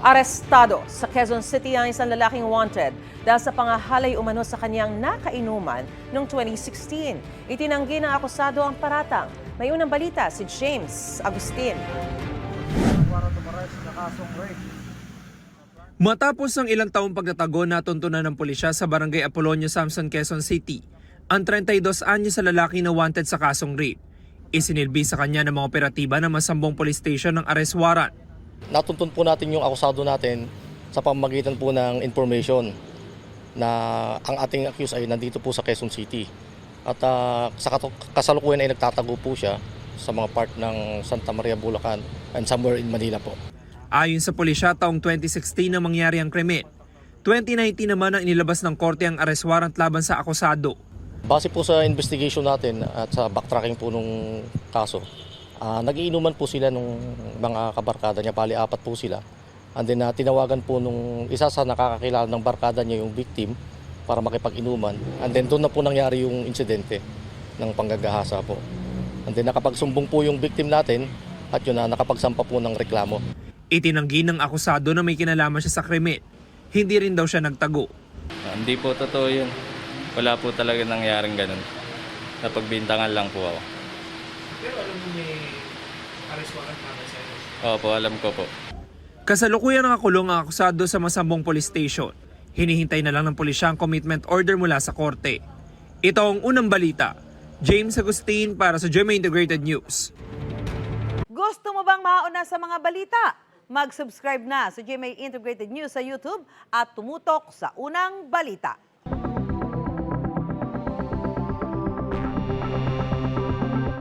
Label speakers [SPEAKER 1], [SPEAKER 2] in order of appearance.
[SPEAKER 1] Arestado sa Quezon City ang isang lalaking wanted dahil sa pangahalay umano sa kanyang nakainuman noong 2016. Itinanggi ng akusado ang paratang. May unang balita si James Agustin.
[SPEAKER 2] Matapos ang ilang taong pagtatago, natuntunan ng pulisya sa Barangay Apolonio, Samson, Quezon City ang 32 anyos sa lalaki na wanted sa kasong rape. Isinilbi sa kanya ng mga operatiba ng Masambong Police Station ng arrest warrant.
[SPEAKER 3] Natuntun po natin yung akusado natin sa pamamagitan po ng information na ang ating accused ay nandito po sa Quezon City. At sa kasalukuyan ay nagtatago po siya sa mga part ng Santa Maria, Bulacan and somewhere in Manila po.
[SPEAKER 2] Ayon sa pulisya, taong 2016 na mangyari ang krimen. 2019 naman ang inilabas ng korte ang arrest warrant laban sa akusado.
[SPEAKER 3] Base po sa investigation natin at sa backtracking po nung kaso, nagiinuman po sila nung mga kabarkada niya, bali 4 po sila. And then tinawagan po nung isa sa nakakakilala ng barkada niya yung victim para makipag-inuman. And then doon na po nangyari yung insidente ng panggagahasa po. And then nakapagsumbong po yung victim natin at yun na nakapagsampa po ng reklamo.
[SPEAKER 2] Itinanggi ng akusado na may kinalaman siya sa krimen. Hindi rin daw siya nagtago.
[SPEAKER 4] Hindi po totoo yun. Wala po talaga nangyaring ganun. Napagbintangan lang po ako.
[SPEAKER 2] Pero alam mo may arrest warrant para sa iyo?
[SPEAKER 4] Opo, alam ko po.
[SPEAKER 2] Kasalukuyan nakakulong ang akusado sa Masambong Police Station. Hinihintay na lang ng pulisya ang commitment order mula sa korte. Ito ang unang balita. James Agustin para sa GMA Integrated News.
[SPEAKER 5] Gusto mo bang mauna sa mga balita? Mag-subscribe na sa GMA Integrated News sa YouTube at tumutok sa unang balita.